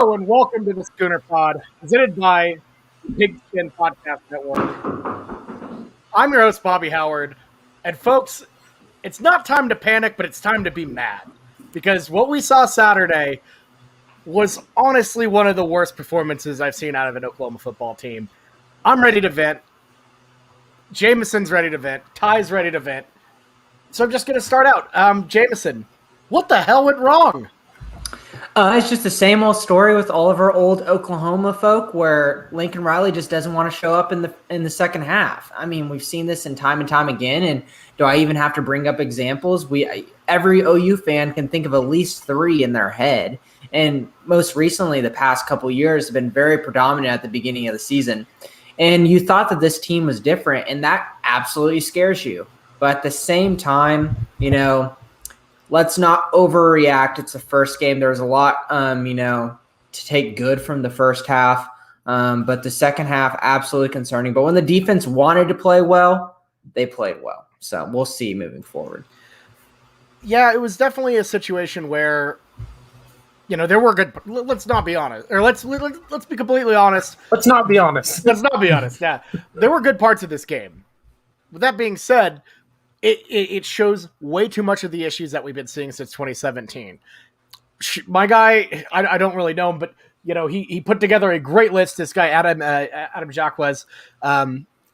Hello and welcome to the Schooner Pod, presented by Pigskin Podcast Network. I'm your host, Bobby Howard, and folks, it's not time to panic, but it's time to be mad, because what we saw Saturday was honestly one of the worst performances I've seen out of an Oklahoma football team. I'm ready to vent. Jamison's ready to vent. Ty's ready to vent. So I'm just going to start out. Jamison, what the hell went wrong? It's just the same old story with all of our old Oklahoma folk, where Lincoln Riley just doesn't want to show up in the second half. I mean, we've seen this and time again. And do I even have to bring up examples? Every OU fan can think of at least three in their head. And most recently, the past couple years have been very predominant at the beginning of the season. And you thought that this team was different, and that absolutely scares you. But at the same time, let's not overreact. It's the first game. There's a lot, to take good from the first half. But the second half, absolutely concerning. But when the defense wanted to play well, they played well. So we'll see moving forward. Yeah, it was definitely a situation where, there were good. Let's not be honest, or let's be completely honest. Let's not be honest. Let's not be honest. Yeah, there were good parts of this game. With that being said, it shows way too much of the issues that we've been seeing since 2017. My guy, I don't really know him, but he put together a great list. This guy Adam Jacques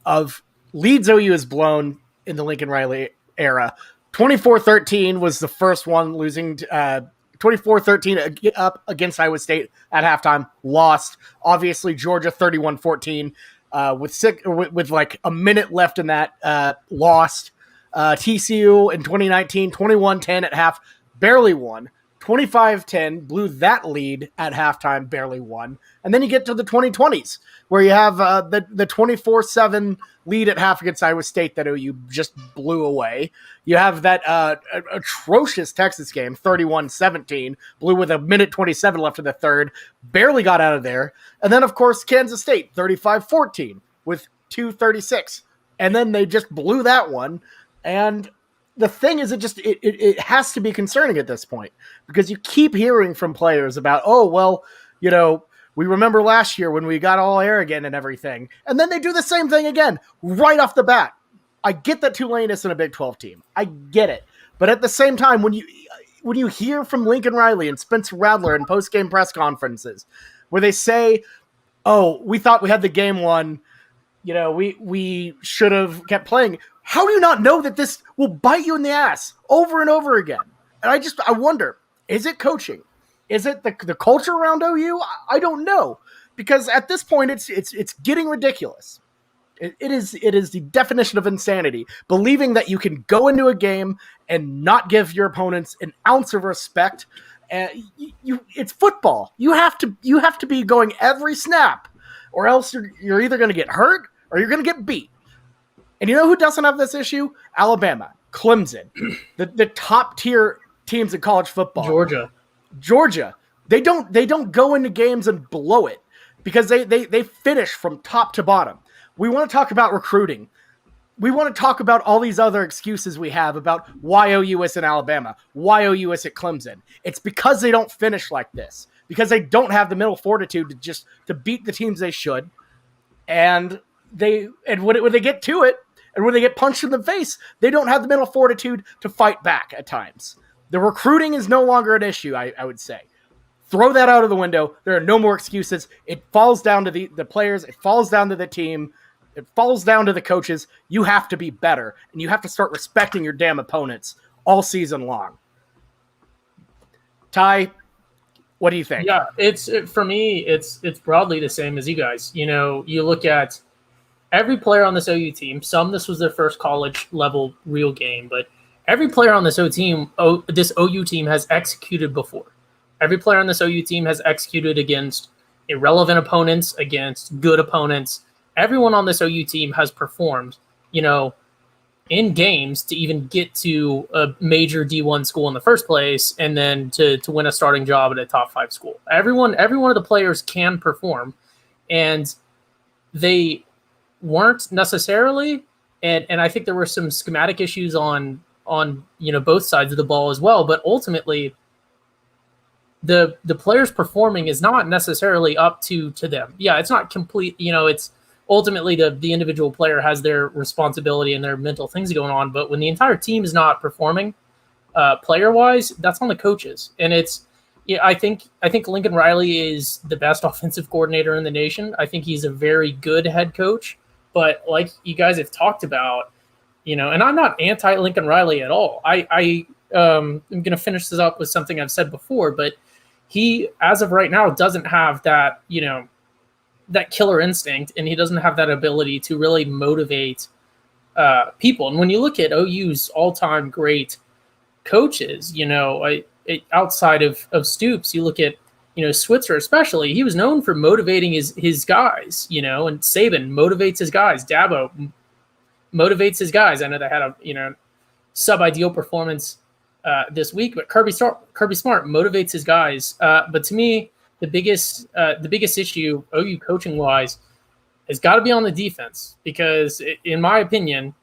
of leads OU has blown in the Lincoln Riley era. 24-13 was the first one, losing 24-13 up against Iowa State at halftime, lost. Obviously, Georgia 31-14 with like a minute left in that, lost. TCU in 2019, 21-10 at half, barely won. 25-10 blew that lead at halftime, barely won. And then you get to the 2020s, where you have the 24-7 lead at half against Iowa State that OU just blew away. You have that atrocious Texas game, 31-17, blew with a minute 27 left in the third, barely got out of there. And then, of course, Kansas State, 35-14 with 2:36. And then they just blew that one. And the thing is, it has to be concerning at this point, because you keep hearing from players about, we remember last year when we got all arrogant and everything. And then they do the same thing again right off the bat. I get that Tulane isn't a Big 12 team. I get it. But at the same time, when you hear from Lincoln Riley and Spencer Rattler in post-game press conferences where they say, oh, we thought we had the game won, we should have kept playing. How do you not know that this will bite you in the ass over and over again? And I wonder, is it coaching? Is it the culture around OU? I don't know, because at this point it's getting ridiculous. It is the definition of insanity, believing that you can go into a game and not give your opponents an ounce of respect. It's football. You have to be going every snap, or else you're either going to get hurt or you're going to get beat. And you know who doesn't have this issue? Alabama, Clemson, the top tier teams in college football. Georgia. They don't go into games and blow it, because they finish from top to bottom. We want to talk about recruiting. We want to talk about all these other excuses we have about why OU is in Alabama, why OU is at Clemson. It's because they don't finish like this, because they don't have the mental fortitude to beat the teams they should. And when they get to it, and when they get punched in the face, they don't have the mental fortitude to fight back at times. The recruiting is no longer an issue, I would say. Throw that out of the window. There are no more excuses. It falls down to the players. It falls down to the team. It falls down to the coaches. You have to be better, and you have to start respecting your damn opponents all season long. Ty, what do you think? Yeah, for me, it's broadly the same as you guys. You look at every player on this OU team. This was their first college level real game, but every player on this OU team has executed before. Every player on this OU team has executed against irrelevant opponents, against good opponents. Everyone on this OU team has performed, in games to even get to a major D1 school in the first place, and then to win a starting job at a top 5 school. Every one of the players can perform, and they weren't necessarily, and I think there were some schematic issues on both sides of the ball as well, but ultimately the players performing is not necessarily up to them. Yeah, it's not complete. It's ultimately the individual player has their responsibility and their mental things going on. But when the entire team is not performing, player wise, that's on the coaches. And I think Lincoln Riley is the best offensive coordinator in the nation. I think he's a very good head coach. But like you guys have talked about, and I'm not anti Lincoln Riley at all. I'm going to finish this up with something I've said before, but he, as of right now, doesn't have that, that killer instinct, and he doesn't have that ability to really motivate people. And when you look at OU's all-time great coaches, outside of Stoops, you look at, Switzer especially, he was known for motivating his guys, and Saban motivates his guys. Dabo motivates his guys. I know they had a, sub-ideal performance this week, but Kirby Smart motivates his guys. But to me, the biggest issue OU coaching wise has got to be on the defense, because in my opinion,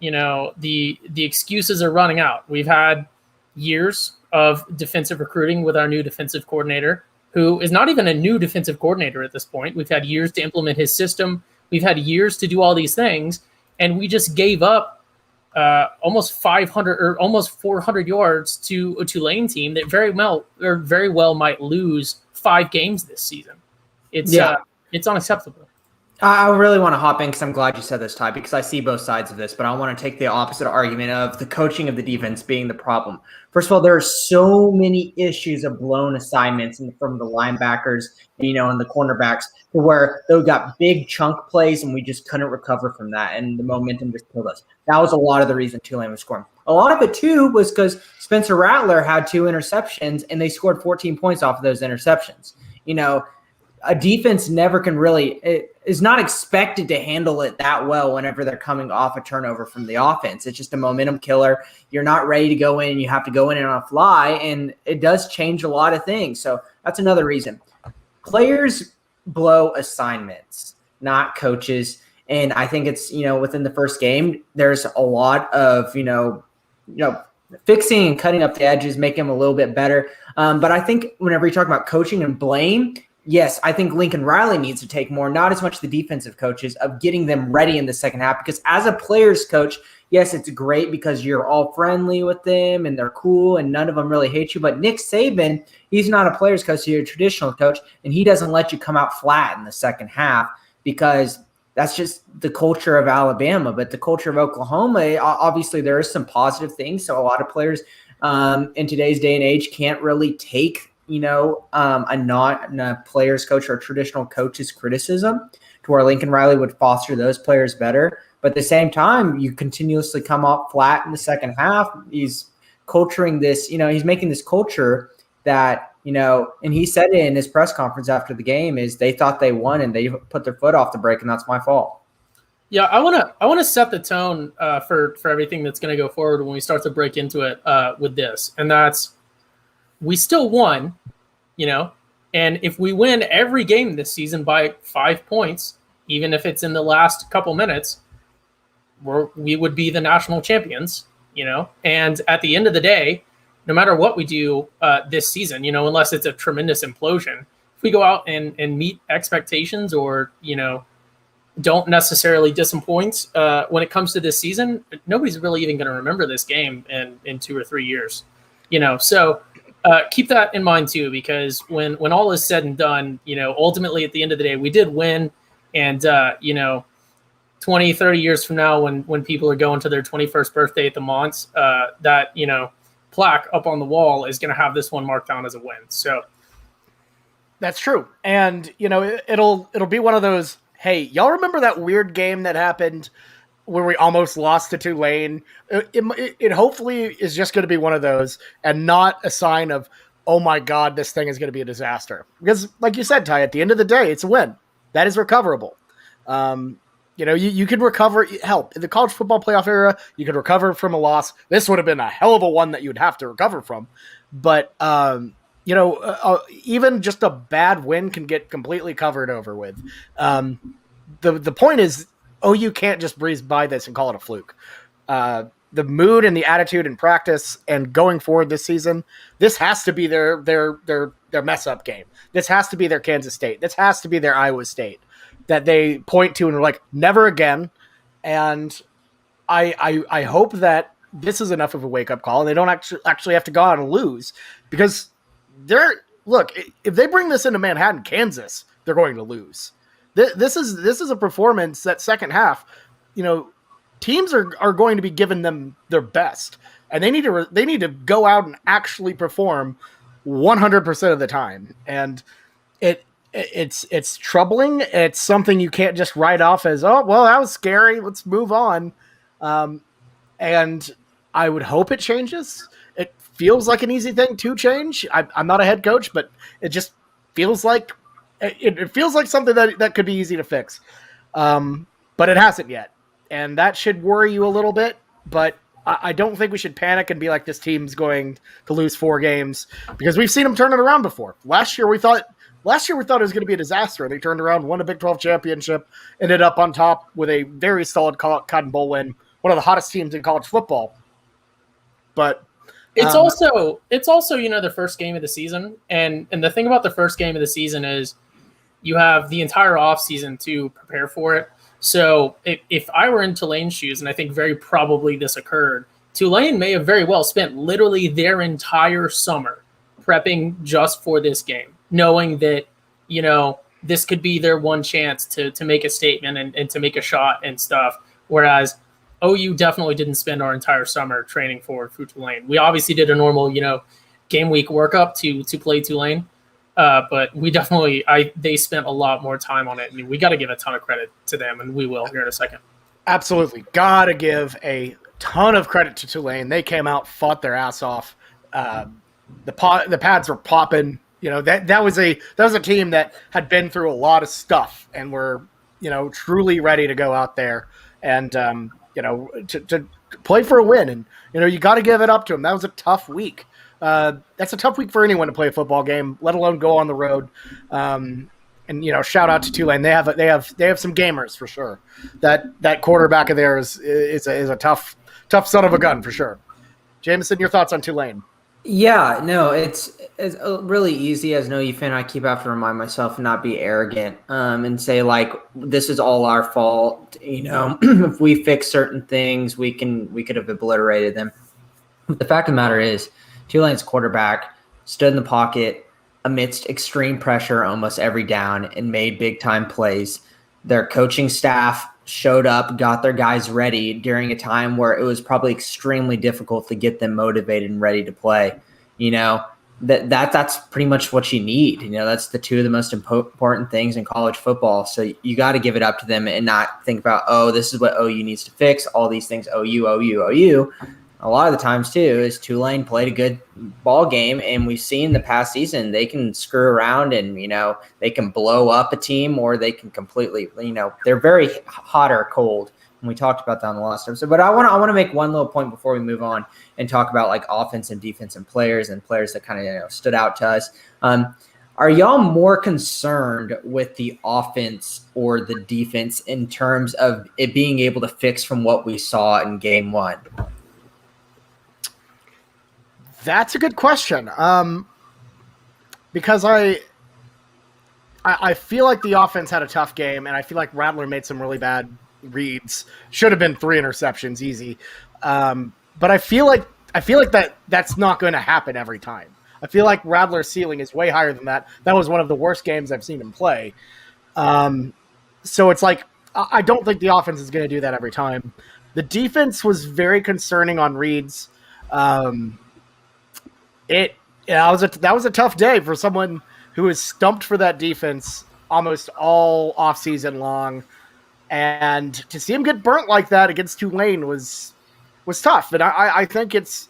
the excuses are running out. We've had years of defensive recruiting with our new defensive coordinator, who is not even a new defensive coordinator at this point. We've had years to implement his system. We've had years to do all these things, and we just gave up almost 500 or almost 400 yards to a Tulane team that very well might lose 5 games this season. It's unacceptable. I really want to hop in because I'm glad you said this, Ty, because I see both sides of this, but I want to take the opposite argument of the coaching of the defense being the problem. First of all, there are so many issues of blown assignments from the linebackers, and the cornerbacks, where they got big chunk plays and we just couldn't recover from that, and the momentum just killed us. That was a lot of the reason Tulane was scoring. A lot of it, too, was because Spencer Rattler had 2 interceptions, and they scored 14 points off of those interceptions. A defense never can really is not expected to handle it that well whenever they're coming off a turnover from the offense. It's just a momentum killer. You're not ready to go in. You have to go in on a fly, and it does change a lot of things. So that's another reason. Players blow assignments, not coaches. And I think it's, within the first game, there's a lot of, fixing and cutting up the edges, making them a little bit better. But I think whenever you talk about coaching and blame, yes, I think Lincoln Riley needs to take more, not as much the defensive coaches, of getting them ready in the second half. Because as a player's coach, yes, it's great because you're all friendly with them and they're cool and none of them really hate you. But Nick Saban, he's not a player's coach, he's a traditional coach, and he doesn't let you come out flat in the second half because that's just the culture of Alabama. But the culture of Oklahoma, obviously there is some positive things. So a lot of players in today's day and age can't really take a player's coach or a traditional coach's criticism, to where Lincoln Riley would foster those players better. But at the same time, you continuously come up flat in the second half. He's culturing this, he's making this culture that, and he said it in his press conference after the game, is they thought they won and they put their foot off the brake, and that's my fault. Yeah, I want to set the tone for everything that's going to go forward when we start to break into it with this, and that's, we still won, and if we win every game this season by 5 points, even if it's in the last couple minutes, we would be the national champions, and at the end of the day, no matter what we do this season, unless it's a tremendous implosion, if we go out and meet expectations or, don't necessarily disappoint when it comes to this season, nobody's really even going to remember this game in 2 or 3 years, so keep that in mind too, because when all is said and done, ultimately at the end of the day, we did win. And, 20, 30 years from now, when people are going to their 21st birthday at the Monts, that, plaque up on the wall is going to have this one marked down as a win. So that's true. And, it'll be one of those, hey, y'all remember that weird game that happened where we almost lost to Tulane? It hopefully is just going to be one of those and not a sign of, oh my God, this thing is going to be a disaster. Because like you said, Ty, at the end of the day, it's a win. That is recoverable. You could recover. Help in the college football playoff era, you could recover from a loss. This would have been a hell of a one that you'd have to recover from. But, even just a bad win can get completely covered over with. The point is, OU can't just breeze by this and call it a fluke. the mood and the attitude in practice and going forward this season, this has to be their mess up game. This has to be their Kansas State. This has to be their Iowa State that they point to and are like, never again. And I hope that this is enough of a wake up call and they don't actually have to go out and lose, because if they bring this into Manhattan, Kansas, they're going to lose. This is a performance that second half, teams are going to be giving them their best, and they need to go out and actually perform 100% of the time. And it's troubling. It's something you can't just write off as, oh, well, that was scary, let's move on. And I would hope it changes. It feels like an easy thing to change. I'm not a head coach, but it just feels like it feels like something that could be easy to fix. But it hasn't yet. And that should worry you a little bit, but I don't think we should panic and be like, this team's going to lose 4 games, because we've seen them turn it around before. Last year we thought it was going to be a disaster, and they turned around, won a Big 12 championship, ended up on top with a very solid Cotton Bowl win, one of the hottest teams in college football. But it's also the first game of the season, and the thing about the first game of the season is you have the entire offseason to prepare for it. So if I were in Tulane's shoes, and I think very probably this occurred, Tulane may have very well spent literally their entire summer prepping just for this game, knowing that, this could be their one chance to make a statement and to make a shot and stuff. Whereas OU definitely didn't spend our entire summer training for Tulane. We obviously did a normal, game week workup to play Tulane. But we definitely, they spent a lot more time on it. I mean, we got to give a ton of credit to them, and we will here in a second. Absolutely. Got to give a ton of credit to Tulane. They came out, fought their ass off. The pads were popping. That was a team that had been through a lot of stuff and were, truly ready to go out there and, to play for a win. And, you got to give it up to them. That was a tough week. That's a tough week for anyone to play a football game, let alone go on the road. And shout out to Tulane. They have some gamers for sure. That quarterback of theirs is a tough son of a gun for sure. Jamison, your thoughts on Tulane? Yeah, no, it's really easy as an OU fan. I keep having to remind myself to not be arrogant and say, like, this is all our fault. If we fix certain things, we could have obliterated them. But the fact of the matter is, Tulane's quarterback stood in the pocket amidst extreme pressure almost every down and made big-time plays. Their coaching staff showed up, got their guys ready during a time where it was probably extremely difficult to get them motivated and ready to play. That's pretty much what you need. That's the two of the most important things in college football. So you got to give it up to them and not think about, oh, this is what OU needs to fix, all these things, OU. A lot of the times, too, is Tulane played a good ball game, and we've seen the past season they can screw around and, they can blow up a team, or they can completely, they're very hot or cold. And we talked about that on the last episode. But I want to make one little point before we move on and talk about, like, offense and defense and players that kind of, stood out to us. Are y'all more concerned with the offense or the defense in terms of it being able to fix from what we saw in game 1? That's a good question. Because I feel like the offense had a tough game, and I feel like Rattler made some really bad reads. Should have been 3 interceptions, easy. But I feel like that's not going to happen every time. I feel like Rattler's ceiling is way higher than that. That was one of the worst games I've seen him play. So it's like I don't think the offense is going to do that every time. The defense was very concerning on reads. That was a tough day for someone who was stumped for that defense almost all offseason long, and to see him get burnt like that against Tulane was tough. And I think it's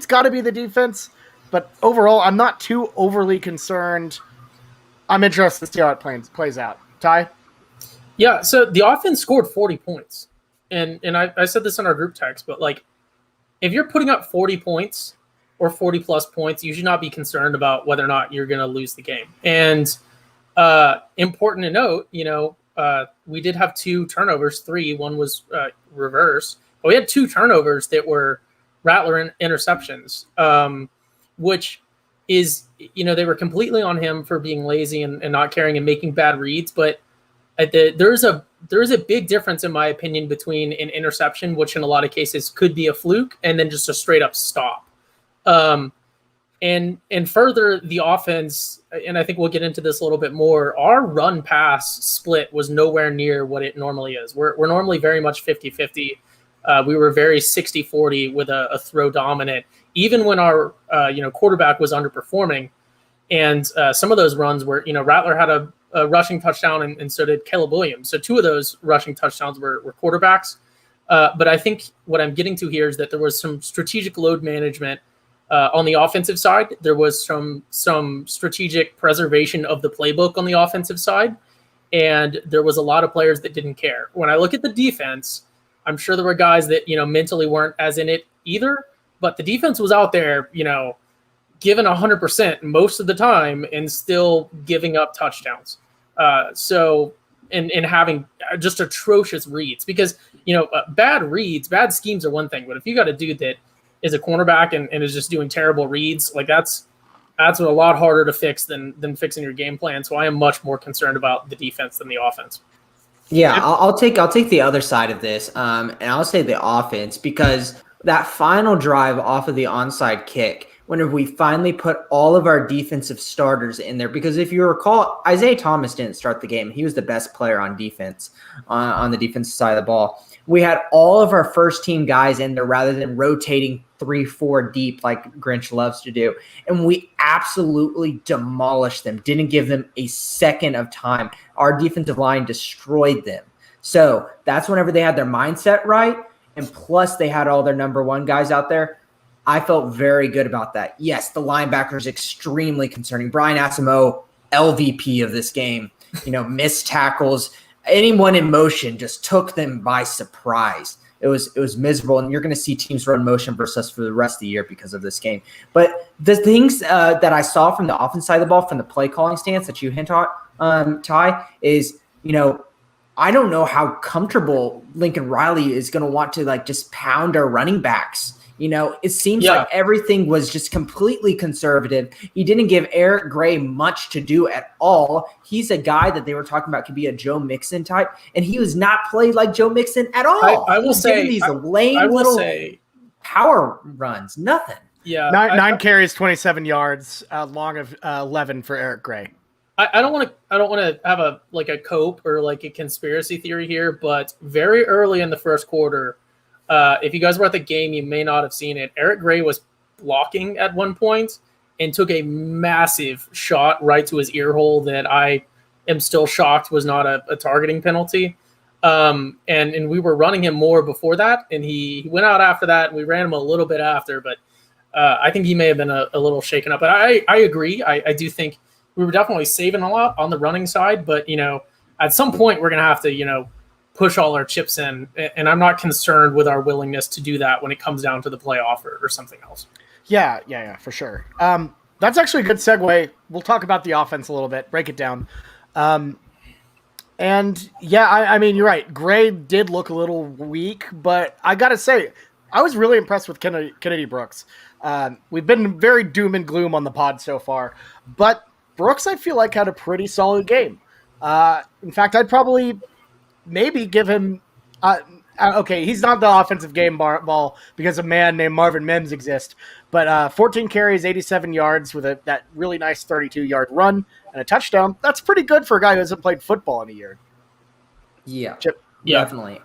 got to be the defense, but overall, I'm not too overly concerned. I'm interested to see how it plays out. Ty? Yeah, so the offense scored 40 points, and I said this in our group text, but like, if you're putting up 40 points or 40 plus points, you should not be concerned about whether or not you're going to lose the game. And important to note, we did have 2 turnovers, 3. One was reverse, but we had 2 turnovers that were Rattler interceptions, which is, they were completely on him for being lazy and not caring and making bad reads. But there's a big difference, in my opinion, between an interception, which in a lot of cases could be a fluke, and then just a straight up stop. And further, the offense, and I think we'll get into this a little bit more, our run pass split was nowhere near what it normally is. We're normally very much 50-50. We were very 60-40 with a throw dominant, even when our quarterback was underperforming. And some of those runs were, Rattler had a rushing touchdown, and so did Caleb Williams. So 2 of those rushing touchdowns were quarterbacks. But I think what I'm getting to here is that there was some strategic load management on the offensive side. There was some strategic preservation of the playbook on the offensive side, and there was a lot of players that didn't care. When I look at the defense, I'm sure there were guys that, mentally weren't as in it either, but the defense was out there, given 100% most of the time and still giving up touchdowns. And having just atrocious reads, because, bad reads, bad schemes are one thing, but if you got a dude that is a cornerback and is just doing terrible reads, like that's a lot harder to fix than fixing your game plan. So I am much more concerned about the defense than the offense. Yeah, I'll take the other side of this, and I'll say the offense, because that final drive off of the onside kick, whenever we finally put all of our defensive starters in there, because if you recall, Isaiah Thomas didn't start the game. He was the best player on defense, on the defensive side of the ball. We had all of our first team guys in there rather than rotating 3-4 deep like Grinch loves to do. And we absolutely demolished them, didn't give them a second of time. Our defensive line destroyed them. So that's whenever they had their mindset right, and plus they had all their number 1 guys out there. I felt very good about that. Yes, the linebacker is extremely concerning. Brian Asamoah, LVP of this game, missed tackles. Anyone in motion just took them by surprise. It was miserable, and you're going to see teams run motion versus us for the rest of the year because of this game. But the things that I saw from the offense side of the ball, from the play calling stance that you hint at, Ty, is, I don't know how comfortable Lincoln Riley is going to want to just pound our running backs. It seems like everything was just completely conservative. He didn't give Eric Gray much to do at all. He's a guy that they were talking about could be a Joe Mixon type, and he was not played like Joe Mixon at all. I will say these lame little power runs, nothing. Yeah, 9 carries, 27 yards, long of 11 for Eric Gray. I don't want to have a cope or a conspiracy theory here, but very early in the first quarter, if you guys were at the game, you may not have seen it. Eric Gray was blocking at one point and took a massive shot right to his ear hole that I am still shocked was not a targeting penalty. And we were running him more before that, and he went out after that, and we ran him a little bit after, but I think he may have been a little shaken up. But I agree. I do think we were definitely saving a lot on the running side, but, at some point we're going to have to, push all our chips in, and I'm not concerned with our willingness to do that when it comes down to the playoff or something else. Yeah, for sure. That's actually a good segue. We'll talk about the offense a little bit, break it down. And yeah, I mean, you're right. Gray did look a little weak, but I got to say, I was really impressed with Kennedy Brooks. We've been very doom and gloom on the pod so far, but Brooks, I feel like, had a pretty solid game. In fact, I'd probably maybe give him okay, he's not the offensive game ball because a man named Marvin Mims exists, but 14 carries, 87 yards with that really nice 32-yard run and a touchdown. That's pretty good for a guy who hasn't played football in a year. Yeah, definitely.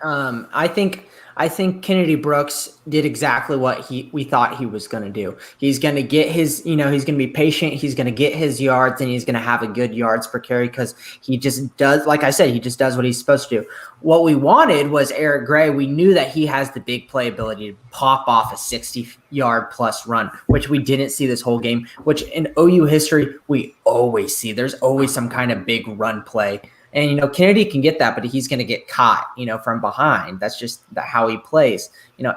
I think Kennedy Brooks did exactly what we thought he was going to do. He's going to get his, he's going to be patient. He's going to get his yards, and he's going to have a good yards per carry because he just does, like I said, he just does what he's supposed to do. What we wanted was Eric Gray. We knew that he has the big play ability to pop off a 60-yard plus run, which we didn't see this whole game, which in OU history, we always see. There's always some kind of big run play. And, Kennedy can get that, but he's going to get caught, from behind. That's just how he plays.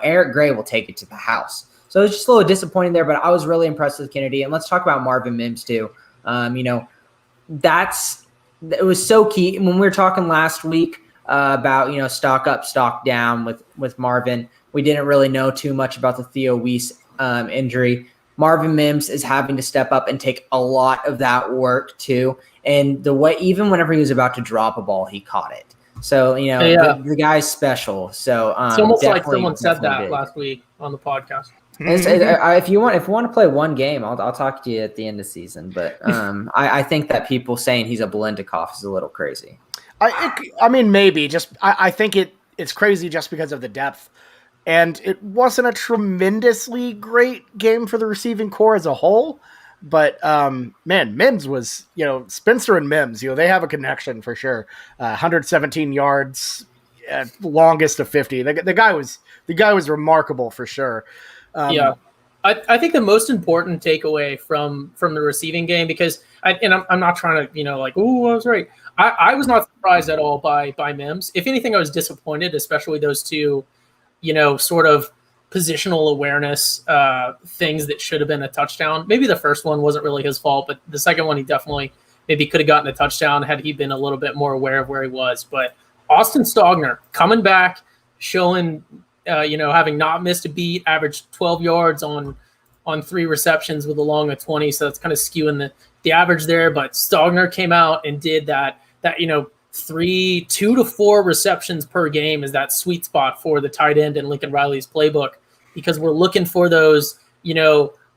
Eric Gray will take it to the house. So it's just a little disappointing there, but I was really impressed with Kennedy. And let's talk about Marvin Mims too. It was so key. When we were talking last week about, stock up, stock down with Marvin. We didn't really know too much about the Theo Weiss injury. Marvin Mims is having to step up and take a lot of that work too. And the way, even whenever he was about to drop a ball, he caught it. So, the guy's special. So it's almost like someone said that last week on the podcast. If you want to play one game, I'll talk to you at the end of the season. But I think that people saying he's a Blendikoff is a little crazy. I mean, maybe. I think it's crazy just because of the depth. And it wasn't a tremendously great game for the receiving core as a whole. But, man, Mims was, Spencer and Mims, they have a connection for sure. 117 yards, longest of 50. The guy was remarkable for sure. I think the most important takeaway from the receiving game, because I'm not trying to, I was right. I was not surprised at all by Mims. If anything, I was disappointed, especially those two, sort of positional awareness things that should have been a touchdown. Maybe the first one wasn't really his fault, but the second one, he definitely maybe could have gotten a touchdown had he been a little bit more aware of where he was. But Austin Stogner coming back, showing, having not missed a beat, averaged 12 yards on 3 receptions with a long of 20. So that's kind of skewing the average there. But Stogner came out and did that 2 to 4 receptions per game is that sweet spot for the tight end in Lincoln Riley's playbook, because we're looking for those,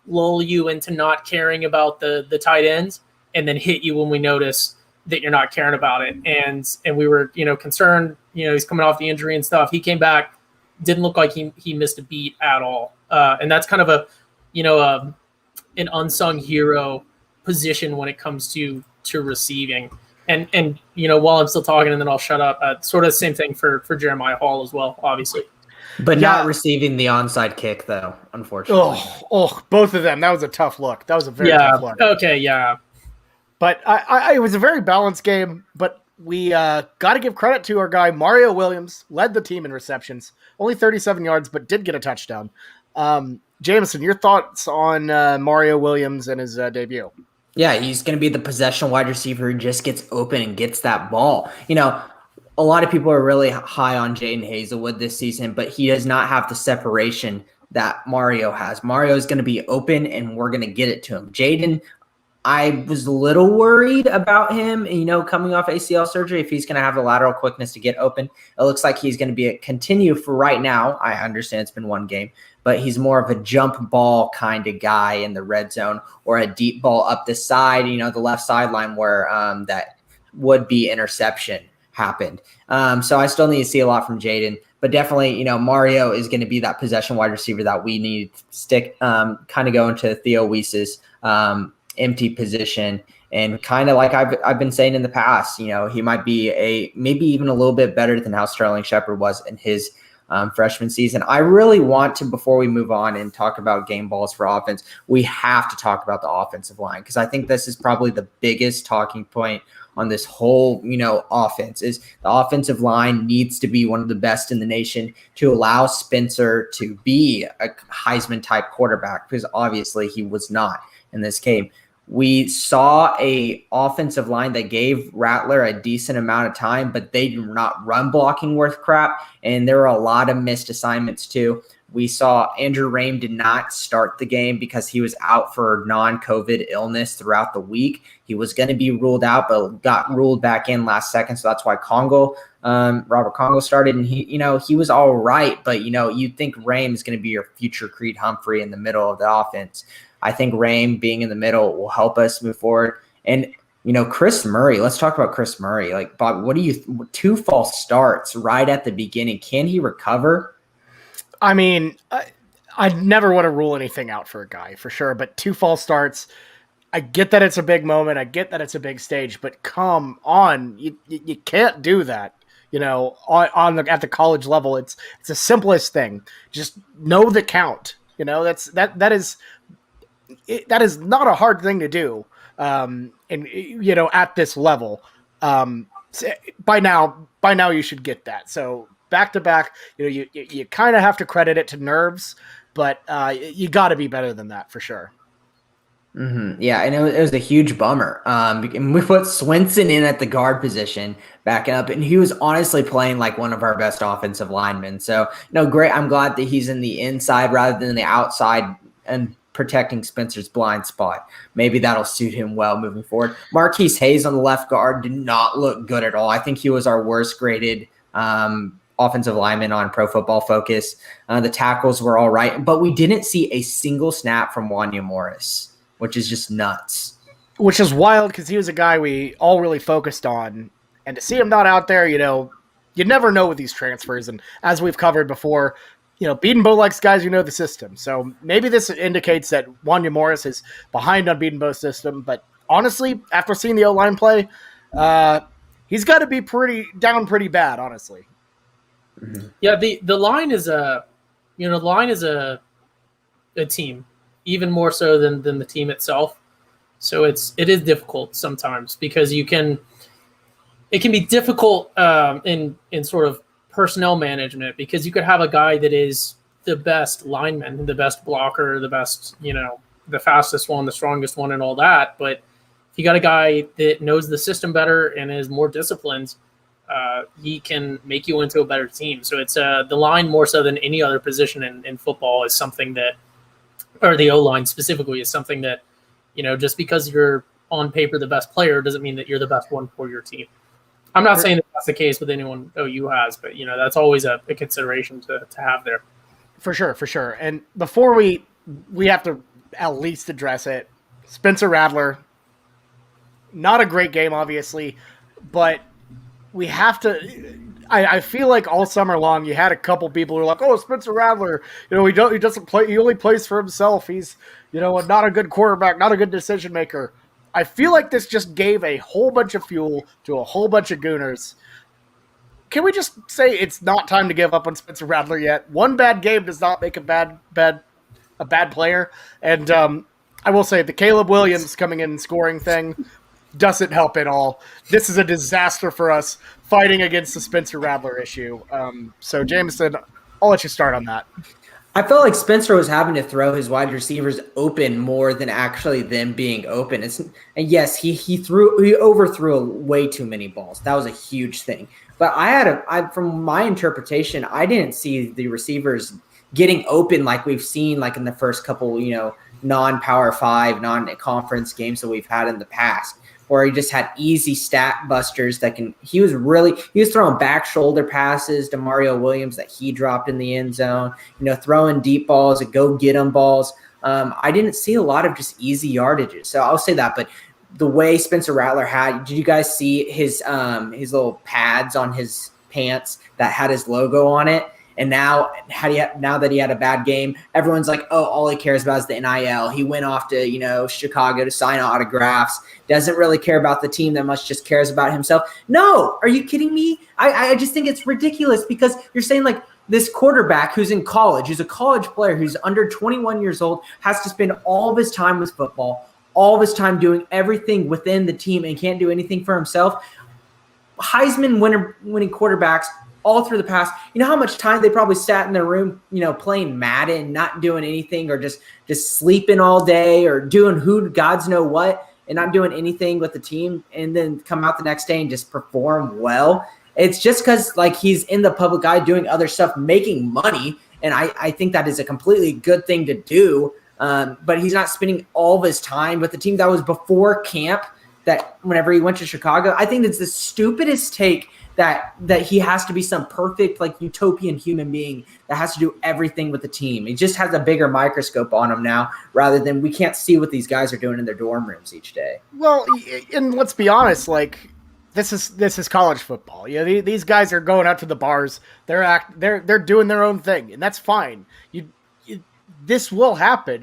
lull you into not caring about the tight ends and then hit you when we notice that you're not caring about it. And we were, concerned, he's coming off the injury and stuff. He came back, didn't look like he missed a beat at all. And that's kind of an unsung hero position when it comes to receiving. And while I'm still talking, and then I'll shut up, sort of the same thing for Jeremiah Hall as well, obviously. But not receiving the onside kick, though, unfortunately. Oh, both of them. That was a tough look. That was a very tough look. Okay, yeah. But it was a very balanced game, but we got to give credit to our guy, Mario Williams, led the team in receptions. Only 37 yards, but did get a touchdown. Jamison, your thoughts on Mario Williams and his debut? Yeah, he's going to be the possession wide receiver who just gets open and gets that ball. A lot of people are really high on Jaden Hazelwood this season, but he does not have the separation that Mario has. Mario is going to be open, and we're going to get it to him. Jaden, I was a little worried about him, coming off ACL surgery, if he's going to have the lateral quickness to get open. It looks like he's going to be continue for right now. I understand it's been one game, but he's more of a jump ball kind of guy in the red zone, or a deep ball up the side, the left sideline where that would-be interception happened. So I still need to see a lot from Jaden, but definitely, Mario is going to be that possession wide receiver that we need to stick, kind of go into Theo Weiss's empty position. And kind of like I've been saying in the past, he might be maybe even a little bit better than how Sterling Shepard was in his freshman season. I really want to, before we move on and talk about game balls for offense, we have to talk about the offensive line, because I think this is probably the biggest talking point on this whole, offense. Is the offensive line needs to be one of the best in the nation to allow Spencer to be a Heisman type quarterback, because obviously he was not in this game. We saw a offensive line that gave Rattler a decent amount of time, but they were not run blocking worth crap, and there were a lot of missed assignments too. We saw Andrew Rame did not start the game because he was out for non-COVID illness throughout the week. He was going to be ruled out, but got ruled back in last second, so that's why Robert Congo started, and he was all right, but you'd think Rame is going to be your future Creed Humphrey in the middle of the offense. I think Rame being in the middle will help us move forward. And, Chris Murray, let's talk about Chris Murray. Like, Bob, 2 false starts right at the beginning. Can he recover? I mean, I never want to rule anything out for a guy, for sure. But 2 false starts, I get that it's a big moment. I get that it's a big stage. But come on, you can't do that. At the college level, it's the simplest thing. Just know the count. That is not a hard thing to do. And at this level, by now you should get that. So back to back, you kind of have to credit it to nerves, but you got to be better than that for sure. Yeah, and it was a huge bummer. And we put Swenson in at the guard position, backing up, and he was honestly playing like one of our best offensive linemen. So, no, great. I'm glad that he's in the inside rather than the outside and protecting Spencer's blind spot. Maybe that'll suit him well moving forward. Marquise Hayes on the left guard did not look good at all. I think he was our worst graded offensive lineman on Pro Football Focus. The tackles were all right, but we didn't see a single snap from Wanya Morris, which is just nuts. Which is wild because he was a guy we all really focused on. And to see him not out there, you never know with these transfers. And as we've covered before, Beatonbow likes guys who know the system. So maybe this indicates that Wanya Morris is behind on Beatonbow's system. But honestly, after seeing the O-line play, he's got to be pretty bad, honestly. Yeah, the line is a team, even more so than the team itself. So it is difficult sometimes because it can be difficult in sort of personnel management, because you could have a guy that is the best lineman, the best blocker, the best, the fastest one, the strongest one, and all that. But if you got a guy that knows the system better and is more disciplined, he can make you into a better team. So it's the line more so than any other position in football is something that, or the O-line specifically, is something that, just because you're on paper the best player doesn't mean that you're the best one for your team. I'm not saying that that's the case with anyone OU has, but, that's always a consideration to have there. For sure. And before we have to at least address it, Spencer Rattler, not a great game, obviously, but we have to. I feel like all summer long you had a couple people who were like, "Oh, Spencer Rattler, he doesn't play. He only plays for himself. He's not a good quarterback, not a good decision maker." I feel like this just gave a whole bunch of fuel to a whole bunch of Gooners. Can we just say it's not time to give up on Spencer Rattler yet? One bad game does not make a bad player. And I will say the Caleb Williams coming in and scoring thing doesn't help at all. This is a disaster for us fighting against the Spencer Rattler issue. So, Jamison, I'll let you start on that. I felt like Spencer was having to throw his wide receivers open more than actually them being open. And yes, he overthrew way too many balls. That was a huge thing. But from my interpretation, I didn't see the receivers getting open like we've seen like in the first couple, non-Power 5, non-conference games that we've had in the past, where he just had easy stat busters he was throwing back shoulder passes to Mario Williams that he dropped in the end zone, throwing deep balls and go get 'em balls. I didn't see a lot of just easy yardages. So I'll say that, but the way Spencer Rattler did you guys see his little pads on his pants that had his logo on it? And now that he had a bad game, everyone's like, oh, all he cares about is the NIL. He went off to, Chicago to sign autographs, doesn't really care about the team that much, just cares about himself. No, are you kidding me? I just think it's ridiculous because you're saying like this quarterback who's in college, who's a college player, who's under 21 years old, has to spend all of his time with football, all of his time doing everything within the team and can't do anything for himself. Heisman winning quarterbacks all through the past, how much time they probably sat in their room, playing Madden, not doing anything, or just sleeping all day, or doing who gods know what, and not doing anything with the team, and then come out the next day and just perform well. It's just because like he's in the public eye doing other stuff, making money, and I think that is a completely good thing to do. But he's not spending all of his time with the team. That was before camp. That whenever he went to Chicago, I think it's the stupidest take that he has to be some perfect, like, utopian human being that has to do everything with the team. He just has a bigger microscope on him now, rather than we can't see what these guys are doing in their dorm rooms each day. Well, and let's be honest, like, this is college football. These guys are going out to the bars. They're doing their own thing, and that's fine. This will happen.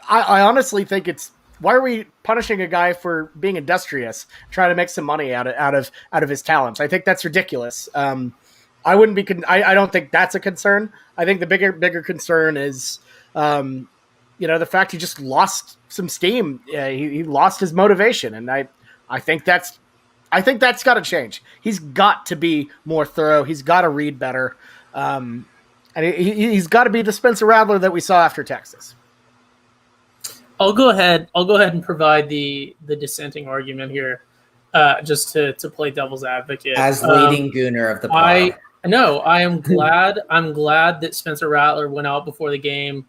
I honestly think it's. Why are we punishing a guy for being industrious, trying to make some money out of his talents? I think that's ridiculous. I wouldn't be. I don't think that's a concern. I think the bigger concern is, the fact he just lost some steam. He lost his motivation, and I think that's got to change. He's got to be more thorough. He's got to read better, and he's got to be the Spencer Rattler that we saw after Texas. I'll go ahead and provide the dissenting argument here, just to play devil's advocate. As leading Schooner of the pod. I am glad. I'm glad that Spencer Rattler went out before the game,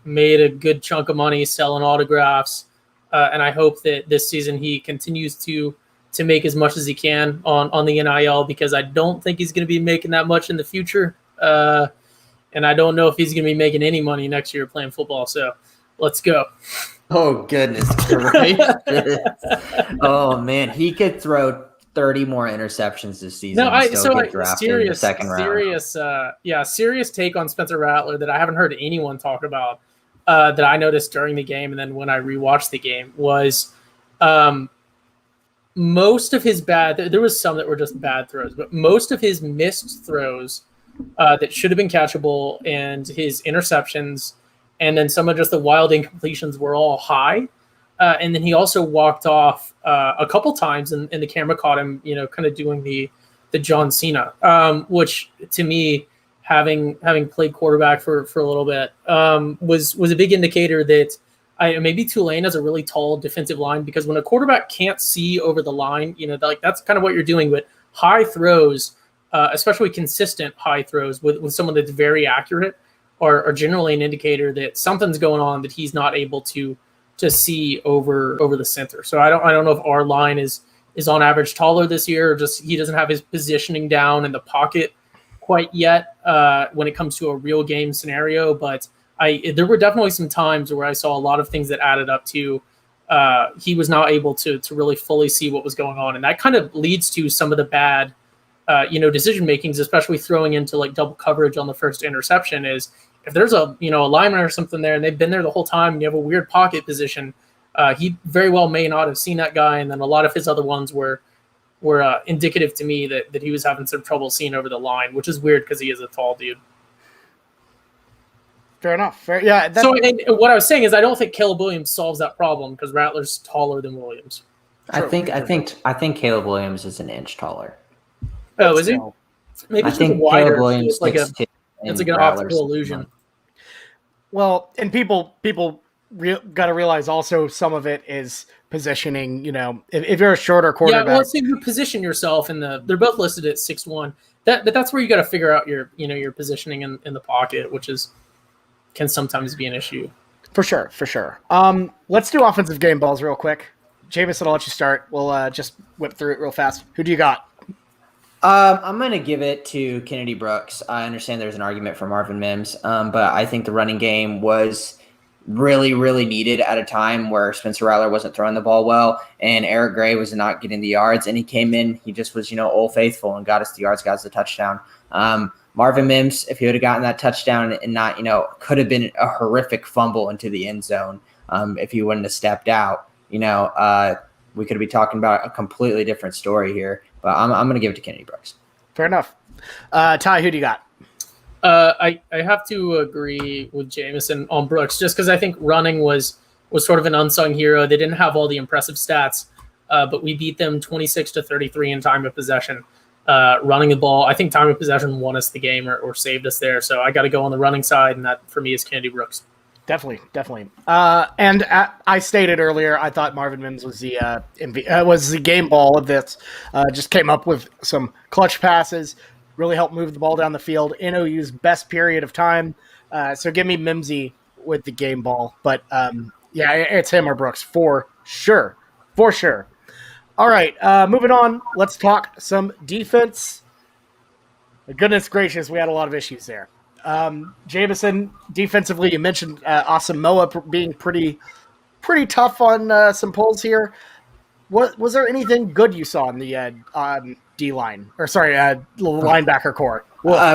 made a good chunk of money selling autographs, and I hope that this season he continues to make as much as he can on the NIL, because I don't think he's going to be making that much in the future, and I don't know if he's going to be making any money next year playing football. So let's go. Oh, goodness gracious. Oh, man. He could throw 30 more interceptions this season. Get drafted in the second round. Serious take on Spencer Rattler that I haven't heard anyone talk about, that I noticed during the game, and then when I rewatched the game, was most of his there was some that were just bad throws, but most of his missed throws that should have been catchable, and his interceptions, and then some of just the wild incompletions were all high. And then he also walked off a couple times, and the camera caught him, kind of doing the John Cena, which to me, having played quarterback for a little bit, was a big indicator that maybe Tulane has a really tall defensive line, because when a quarterback can't see over the line, that's kind of what you're doing. But high throws, especially consistent high throws with someone that's very accurate, are generally an indicator that something's going on that he's not able to see over the center. So I don't know if our line is on average taller this year, or just he doesn't have his positioning down in the pocket quite yet when it comes to a real game scenario. But there were definitely some times where I saw a lot of things that added up to he was not able to really fully see what was going on, and that kind of leads to some of the bad decision makings, especially throwing into like double coverage on the first interception. Is if there's a lineman or something there and they've been there the whole time and you have a weird pocket position, he very well may not have seen that guy. And then a lot of his other ones were indicative to me that he was having some trouble seeing over the line, which is weird because he is a tall dude. Fair enough. Yeah. So what I was saying is I don't think Caleb Williams solves that problem, because Rattler's taller than Williams. I think Caleb Williams is an inch taller. Oh, is he? Maybe I think wider. Caleb Williams it's like an optical illusion. Well, and people got to realize also some of it is positioning. If you're a shorter quarterback, yeah. Well, let's say you position yourself they're both listed at 6'1". That's where you got to figure out your positioning in the pocket, which can sometimes be an issue. For sure. Let's do offensive game balls real quick. Jamison, I'll let you start. We'll just whip through it real fast. Who do you got? I'm going to give it to Kennedy Brooks. I understand there's an argument for Marvin Mims, but I think the running game was really, really needed at a time where Spencer Rattler wasn't throwing the ball well and Eric Gray was not getting the yards. And he came in, he just was, Old Faithful and got us the yards, got us the touchdown. Marvin Mims, if he would have gotten that touchdown and not, could have been a horrific fumble into the end zone if he wouldn't have stepped out. We could be talking about a completely different story here. But I'm going to give it to Kennedy Brooks. Fair enough. Ty, who do you got? I have to agree with Jamison on Brooks, just because I think running was sort of an unsung hero. They didn't have all the impressive stats, but we beat them 26-33 in time of possession. Running the ball, I think time of possession won us the game or saved us there. So I got to go on the running side, and that for me is Kennedy Brooks. Definitely. And I stated earlier, I thought Marvin Mims was the game ball of this. Just came up with some clutch passes, really helped move the ball down the field in OU's best period of time. So give me Mimsy with the game ball. But yeah, it's him or Brooks for sure. All right, moving on. Let's talk some defense. Goodness gracious, we had a lot of issues there. Jamison, defensively, you mentioned Asamoah being pretty tough on some pulls here. Was there anything good you saw in the D line, or sorry, linebacker core?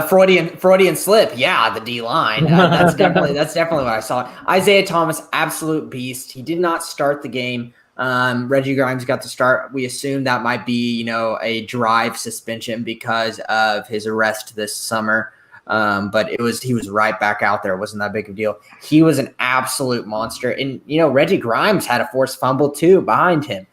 Freudian slip, yeah, the D line. That's definitely what I saw. Isaiah Thomas, absolute beast. He did not start the game. Reggie Grimes got to start. We assumed that might be a drive suspension because of his arrest this summer. But he was right back out there. It wasn't that big of a deal. He was an absolute monster. And, Reggie Grimes had a forced fumble too behind him.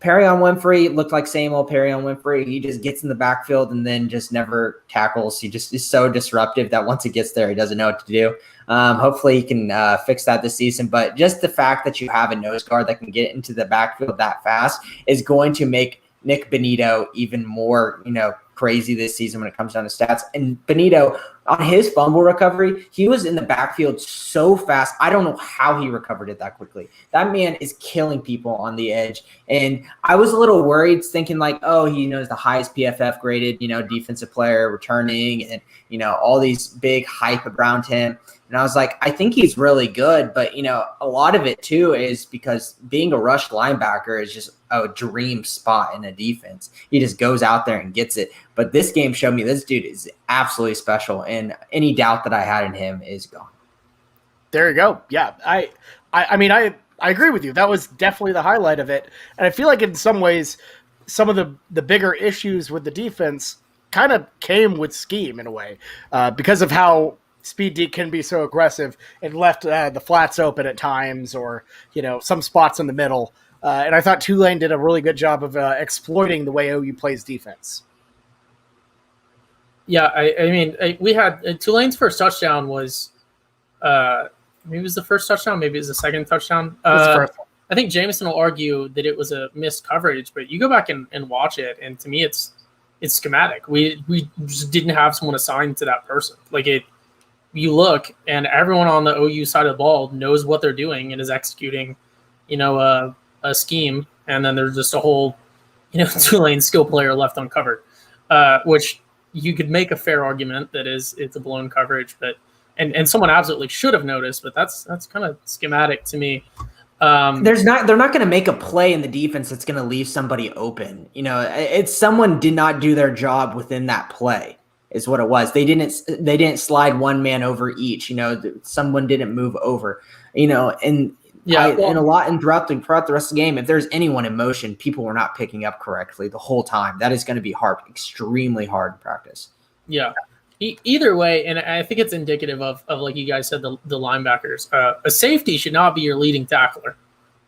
Perrion Winfrey looked like same old Perrion Winfrey. He just gets in the backfield and then just never tackles. He just is so disruptive that once he gets there, he doesn't know what to do. Hopefully he can fix that this season. But just the fact that you have a nose guard that can get into the backfield that fast is going to make Nick Benito even more, crazy this season when it comes down to stats. And Benito, on his fumble recovery, he was in the backfield so fast. I don't know how he recovered it that quickly. That man is killing people on the edge. And I was a little worried thinking like, oh, he knows the highest PFF graded, defensive player returning and, all these big hype around him. And I was like, I think he's really good. But, a lot of it, too, is because being a rush linebacker is just a dream spot in a defense. He just goes out there and gets it. But this game showed me this dude is absolutely special. And any doubt that I had in him is gone. There you go. Yeah. I mean, I agree with you. That was definitely the highlight of it. And I feel like in some ways, some of the bigger issues with the defense kind of came with scheme in a way because of how Speed D can be so aggressive and left the flats open at times or, some spots in the middle. And I thought Tulane did a really good job of exploiting the way OU plays defense. Yeah, I mean, we had Tulane's first touchdown was maybe it was the first touchdown, maybe it was the second touchdown. I think Jamison will argue that it was a missed coverage, but you go back and watch it, and to me, it's schematic. We just didn't have someone assigned to that person. Like you look, and everyone on the OU side of the ball knows what they're doing and is executing, a scheme, and then there's just a whole, Tulane skill player left uncovered, which you could make a fair argument that it's a blown coverage, but and someone absolutely should have noticed, but that's kind of schematic to me. They're not going to make a play in the defense that's going to leave somebody open. It's someone did not do their job within that play is what it was. They didn't slide one man over each. Someone didn't move over. And throughout the rest of the game, if there's anyone in motion, people were not picking up correctly the whole time. That is going to be extremely hard in practice. Yeah. Either way, and I think it's indicative of like you guys said, the linebackers. A safety should not be your leading tackler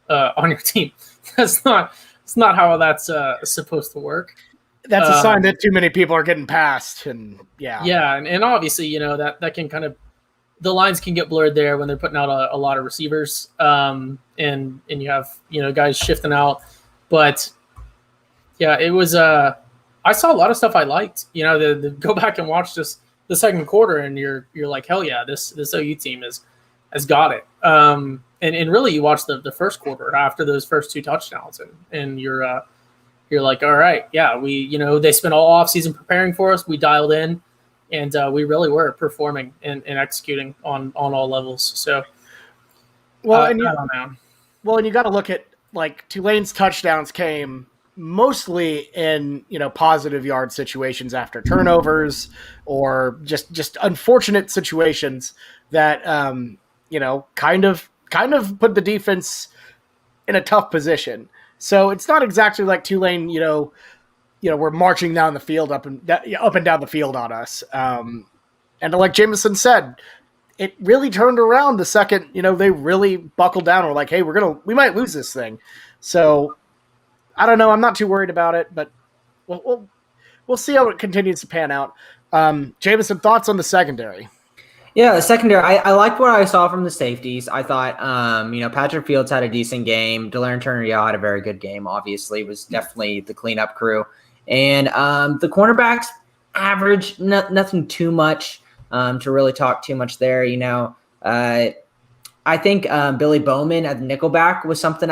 on your team. It's not how that's supposed to work. That's a sign that too many people are getting past, and yeah, and obviously that can kind of the lines can get blurred there when they're putting out a lot of receivers, and you have guys shifting out, but yeah, it was I saw a lot of stuff I liked. The go back and watch just the second quarter, and you're like, hell yeah, this OU team has got it. And really, you watch the first quarter after those first two touchdowns, and you're like, all right, yeah, we they spent all offseason preparing for us. We dialed in, and we really were performing and executing on all levels. So, and you got to look at like Tulane's touchdowns came mostly in positive yard situations after turnovers or just unfortunate situations that kind of put the defense in a tough position. So it's not exactly like Tulane we're marching down the field up and down the field on us, and like Jamison said, it really turned around the second they really buckled down. We're like, hey, we might lose this thing. So I don't know. I'm not too worried about it, but we'll see how it continues to pan out. Jamison, thoughts on the secondary? Yeah, the secondary, I liked what I saw from the safeties. I thought, Patrick Fields had a decent game. De'Laren Turner-Yell had a very good game, obviously. Was definitely the cleanup crew. And the cornerbacks, average, nothing too much to really talk too much there. I think Billy Bowman at the nickelback was something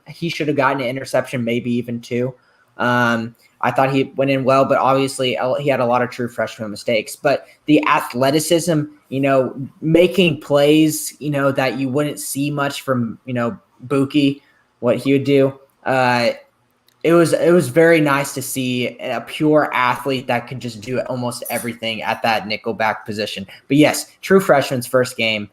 he should have gotten an interception, maybe even two. I thought he went in well, but obviously he had a lot of true freshman mistakes. But the athleticism, making plays, that you wouldn't see much from, Buki, what he would do. It was very nice to see a pure athlete that could just do almost everything at that nickelback position. But yes, true freshman's first game.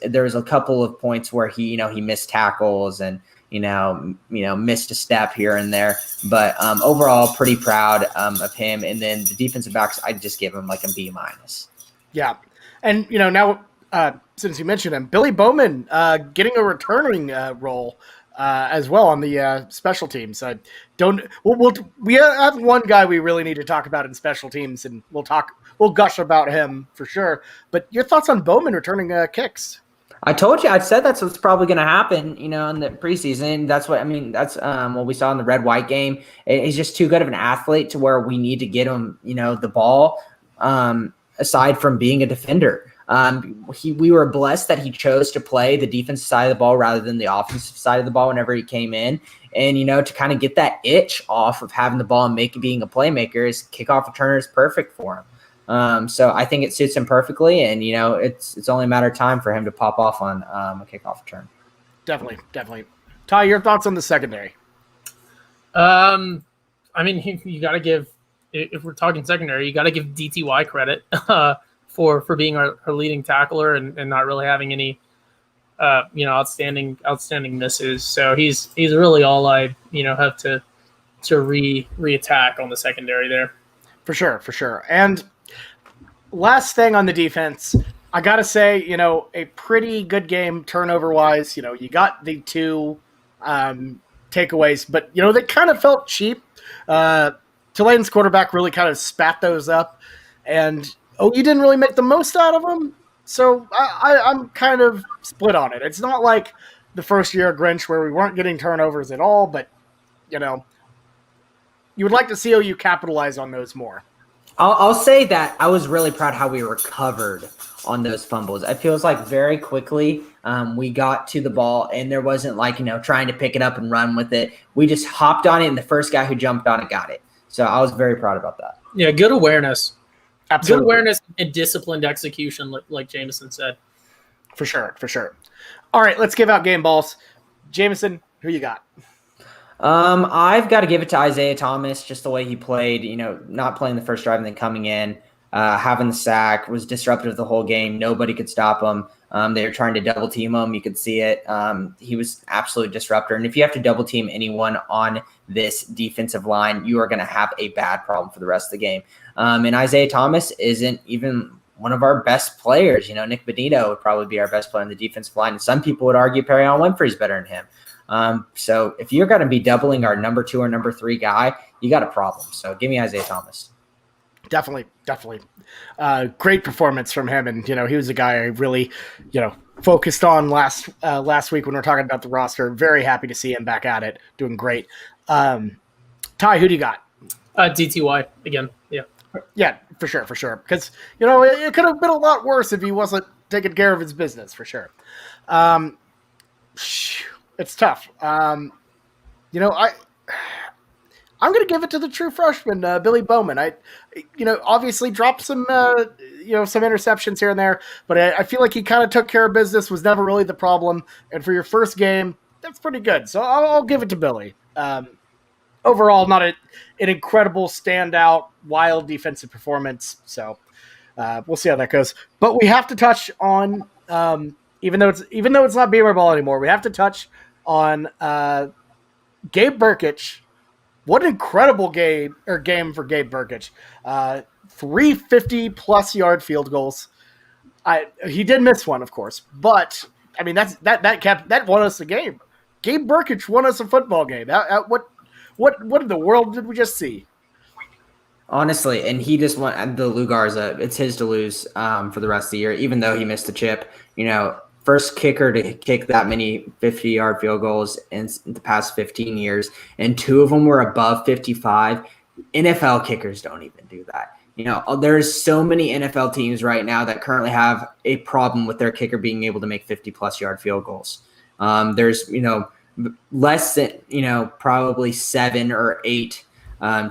There was a couple of points where he missed tackles and missed a step here and there, but overall pretty proud of him. And then the defensive backs, I'd just give him like a B-. Yeah, and now since you mentioned him, Billy Bowman getting a returning role. as well on the special teams. I don't. We have one guy we really need to talk about in special teams, and we'll gush about him for sure. But your thoughts on Bowman returning kicks? I told you, I said that's what's probably going to happen, in the preseason. That's what we saw in the red-white game. He's just too good of an athlete to where we need to get him, the ball, aside from being a defender. We were blessed that he chose to play the defensive side of the ball rather than the offensive side of the ball whenever he came in. And, to kind of get that itch off of having the ball and being a playmaker, his kickoff returner is perfect for him. So I think it suits him perfectly, and it's only a matter of time for him to pop off on a kickoff return. Definitely. Ty, your thoughts on the secondary? You got to give, if we're talking secondary, you got to give DTY credit for being our leading tackler and not really having any outstanding misses. So he's really all I have to re-attack on the secondary there. For sure. And last thing on the defense, I got to say, a pretty good game turnover-wise. You got the 2 takeaways, but, they kind of felt cheap. Tulane's quarterback really kind of spat those up, and you didn't really make the most out of them. So I'm kind of split on it. It's not like the first year of Grinch where we weren't getting turnovers at all, but, you would like to see OU capitalize on those more. I'll say that I was really proud how we recovered on those fumbles. It feels like very quickly we got to the ball, and there wasn't trying to pick it up and run with it. We just hopped on it, and the first guy who jumped on it got it. So I was very proud about that. Yeah, good awareness. Absolutely. Good awareness and disciplined execution, like Jamison said. For sure. All right, let's give out game balls. Jamison, who you got? I've got to give it to Isaiah Thomas, just the way he played, not playing the first drive and then coming in, having the sack, was disruptive the whole game. Nobody could stop him. They were trying to double team him. You could see it. He was absolute disruptor. And if you have to double team anyone on this defensive line, you are going to have a bad problem for the rest of the game. And Isaiah Thomas isn't even one of our best players. Nick Benito would probably be our best player on the defensive line. And some people would argue Perrion Winfrey's better than him. So if you're going to be doubling our number 2 or number 3 guy, you got a problem. So give me Isaiah Thomas. Definitely. Great performance from him. And, he was a guy I really, focused on last week when we were talking about the roster. Very happy to see him back at it, doing great. Ty, who do you got? DTY again. Yeah. Yeah, for sure. Because, it could have been a lot worse if he wasn't taking care of his business, for sure. It's tough. I'm going to give it to the true freshman, Billy Bowman. Obviously dropped some interceptions here and there, but I feel like he kind of took care of business, was never really the problem. And for your first game, that's pretty good. So I'll give it to Billy. Overall, not an incredible standout, wild defensive performance. So we'll see how that goes. But we have to touch on, even though it's not Beamer ball anymore, we have to touch on Gabe Brkic. What an incredible game for Gabe Brkic. 350-plus yard field goals. He did miss one, of course, but I mean that won us the game. Gabe Brkic won us a football game. What in the world did we just see? Honestly, and he just won the Lou Garza. It's his to lose for the rest of the year, even though he missed the chip. First kicker to kick that many 50-yard field goals in the past 15 years, and 2 of them were above 55. NFL kickers don't even do that. There's so many NFL teams right now that currently have a problem with their kicker being able to make 50-plus yard field goals. There's, less than, probably 7 or 8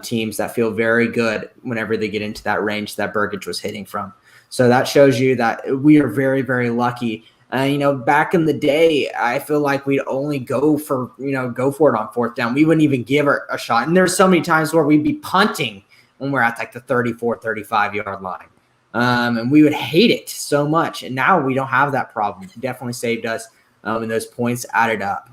teams that feel very good whenever they get into that range that Brkic was hitting from. So that shows you that we are very, very lucky. Back in the day, I feel like we'd only go for it on fourth down. We wouldn't even give her a shot. And there's so many times where we'd be punting when we're at like the 34, 35-yard line. And we would hate it so much. And now we don't have that problem. It definitely saved us, and those points added up.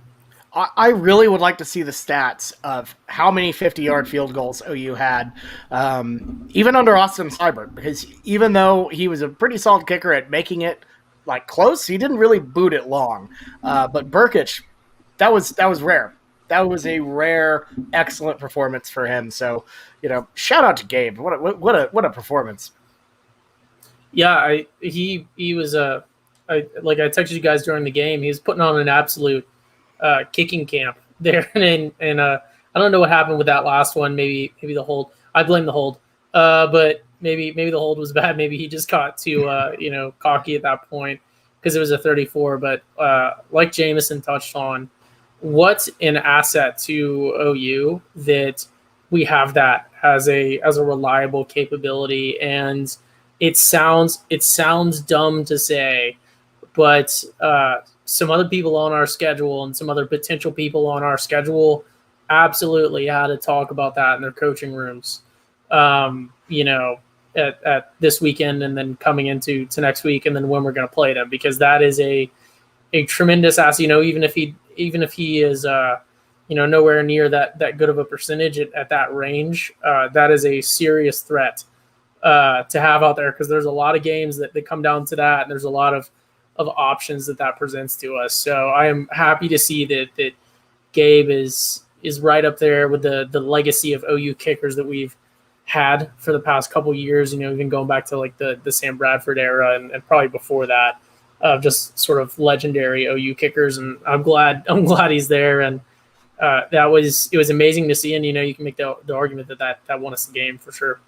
I really would like to see the stats of how many 50-yard field goals OU had, even under Austin Seibert, because even though he was a pretty solid kicker at making it like close, he didn't really boot it long. But Brkic, that was rare. That was a rare, excellent performance for him. So, shout out to Gabe. What a performance. Yeah, he was like I texted you guys during the game. He was putting on an absolute kicking camp there, and I don't know what happened with that last one. Maybe the hold. I blame the hold, but maybe the hold was bad. Maybe he just got too cocky at that point because it was a 34. But like Jamison touched on, what an asset to OU that we have that as a reliable capability. And it sounds dumb to say, but some other people on our schedule and some other potential people on our schedule absolutely had to talk about that in their coaching rooms, at this weekend and then coming into next week and then when we're going to play them, because that is a tremendous asset. Even if he is nowhere near that good of a percentage at that range, that is a serious threat to have out there, because there's a lot of games that come down to that, and there's a lot of options that presents to us. So I am happy to see that Gabe is right up there with the legacy of OU kickers that we've had for the past couple years, even going back to like the Sam Bradford era and probably before that, of just sort of legendary OU kickers. And I'm glad he's there. And it was amazing to see. And, you can make the argument that won us the game for sure.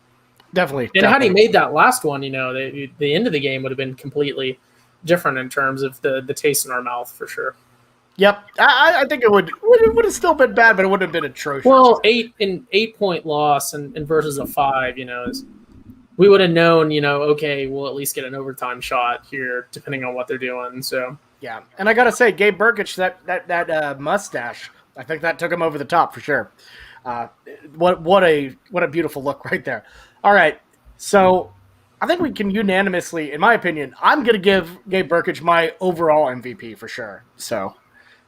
Definitely. And had he made that last one, the end of the game would have been completely different in terms of the taste in our mouth for sure. Yep, I think it would have still been bad, but it wouldn't have been atrocious. Well, 8-point loss and versus a 5, we would have known, okay, we'll at least get an overtime shot here, depending on what they're doing. So yeah, and I gotta say, Gabe Burkich, that mustache, I think that took him over the top for sure. What a beautiful look right there. All right, so I think we can unanimously, in my opinion, I'm gonna give Gabe Burkich my overall MVP for sure. So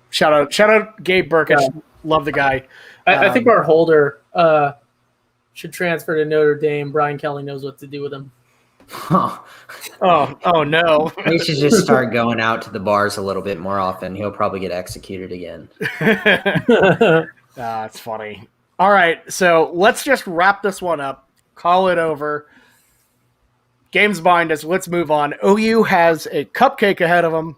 shout out Gabe Burkich, yeah. Love the guy. I think our holder should transfer to Notre Dame. Brian Kelly knows what to do with him. Oh no. He should just start going out to the bars a little bit more often. He'll probably get executed again. That's funny. All right, so let's just wrap this one up. Call it over. Game's behind us. Let's move on. OU has a cupcake ahead of them,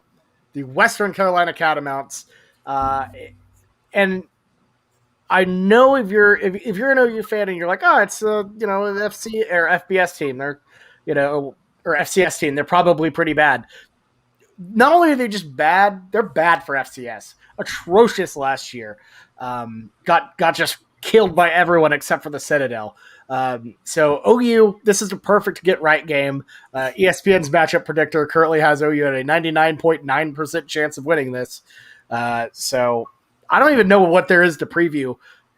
the Western Carolina Catamounts, and I know if you're an OU fan and you're like, oh, it's an FC or FBS team, they're or FCS team, they're probably pretty bad. Not only are they just bad, they're bad for FCS. Atrocious last year. Got just killed by everyone except for the Citadel. So OU, this is the perfect get right game. ESPN's matchup predictor currently has OU at a 99.9% chance of winning this. So I don't even know what there is to preview.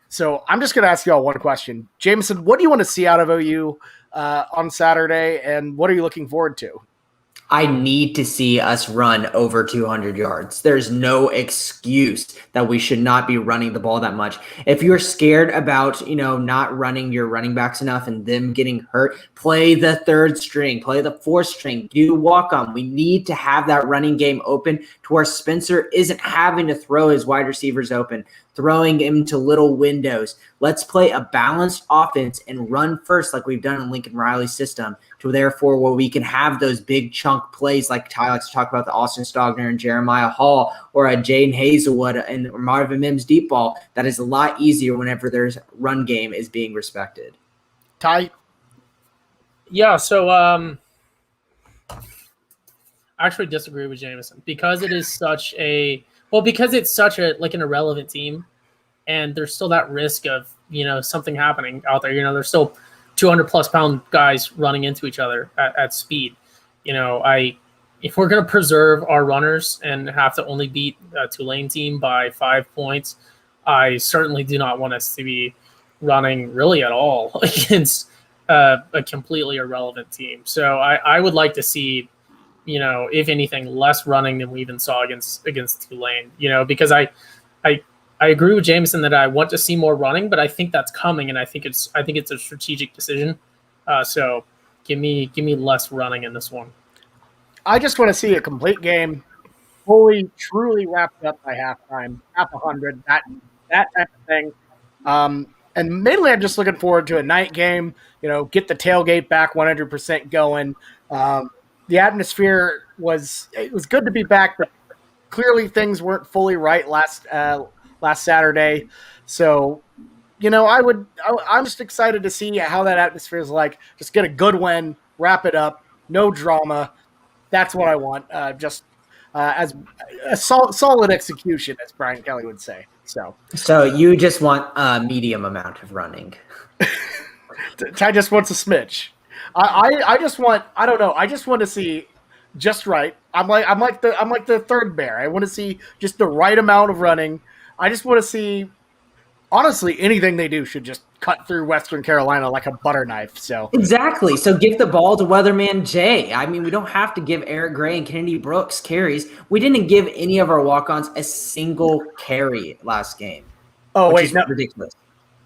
So I'm just going to ask you all one question. Jamison, what do you want to see out of OU on Saturday, and what are you looking forward to? I need to see us run over 200 yards. There's no excuse that we should not be running the ball that much. If you're scared about, not running your running backs enough and them getting hurt, play the third string, play the fourth string, do walk on. We need to have that running game open to where Spencer isn't having to throw his wide receivers open, throwing him to little windows. Let's play a balanced offense and run first like we've done in Lincoln Riley's system, to therefore where we can have those big chunk plays like Ty likes to talk about, the Austin Stogner and Jeremiah Hall, or a Jaden Hazelwood and Marvin Mims deep ball. That is a lot easier whenever there's run game is being respected. Ty? Yeah, so I actually disagree with Jamison because it is such a like an irrelevant team, and there's still that risk of something happening out there. There's still 200+ pound guys running into each other at speed. If we're going to preserve our runners and have to only beat a Tulane team by 5 points, I certainly do not want us to be running really at all against a completely irrelevant team. So I would like to see, if anything, less running than we even saw against Tulane. Because I agree with Jamison that I want to see more running, but I think that's coming, and I think it's a strategic decision. So give me less running in this one. I just want to see a complete game fully, truly wrapped up by halftime, half 100, that type of thing. And mainly, I'm just looking forward to a night game. Get the tailgate back 100% going. The atmosphere was good to be back, but clearly things weren't fully right last Saturday. So, I'm just excited to see how that atmosphere is like. Just get a good win, wrap it up, no drama. That's what I want. Just as a solid execution, as Brian Kelly would say. So you just want a medium amount of running. Ty just wants a smidge. I just want, I don't know. I just want to see just right. I'm like the third bear. I want to see just the right amount of running. I just want to see, honestly, anything they do should just cut through Western Carolina like a butter knife. So exactly. So give the ball to Weatherman Jay. I mean, we don't have to give Eric Gray and Kennedy Brooks carries. We didn't give any of our walk-ons a single carry last game. Oh wait, no, ridiculous.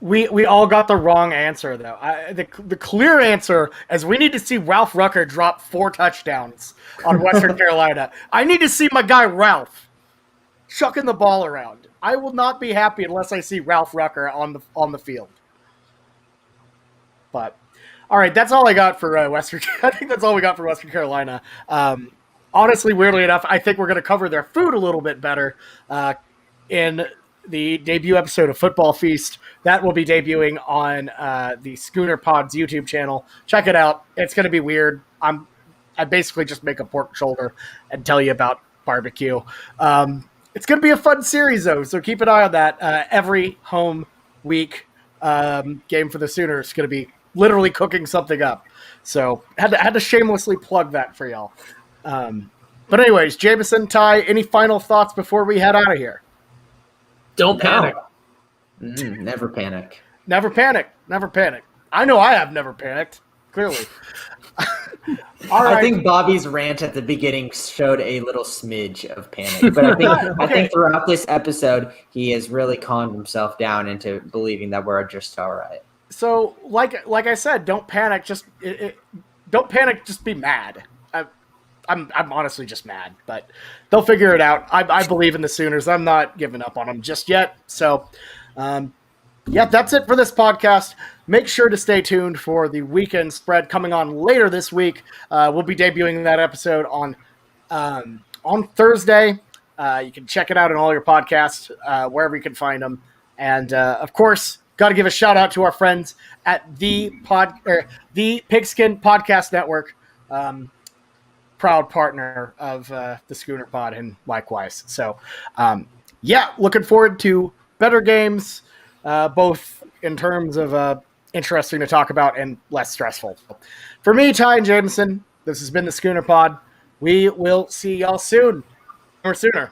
We all got the wrong answer though. The clear answer is we need to see Ralph Rucker drop 4 touchdowns on Western Carolina. I need to see my guy Ralph chucking the ball around. I will not be happy unless I see Ralph Rucker on the field. But all right, that's all I got for Western. I think that's all we got for Western Carolina. Honestly, weirdly enough, I think we're going to cover their food a little bit better in the debut episode of Football Feast. That will be debuting on the Schooner Pod's YouTube channel. Check it out. It's going to be weird. I basically just make a pork shoulder and tell you about barbecue. It's going to be a fun series, though, so keep an eye on that. Every home week game for the Sooners is going to be literally cooking something up. So had to shamelessly plug that for y'all. But anyways, Jamison, Ty, any final thoughts before we head out of here? Don't panic. Never panic. Never panic. Never panic. I know I have never panicked, clearly. All right. I think Bobby's rant at the beginning showed a little smidge of panic, but I think throughout this episode, he has really calmed himself down into believing that we're just all right. So, like I said, don't panic. Just don't panic. Just be mad. I'm honestly just mad, but they'll figure it out. I believe in the Sooners. I'm not giving up on them just yet. So, that's it for this podcast. Make sure to stay tuned for the weekend spread coming on later this week. We'll be debuting that episode on Thursday. You can check it out on all your podcasts, wherever you can find them. And of course, got to give a shout out to our friends at the Pigskin Podcast Network. Proud partner of the Schooner Pod, and likewise. So, looking forward to better games, both in terms of interesting to talk about and less stressful. For me, Ty and Jamison, this has been the Schooner Pod. We will see y'all soon, or sooner.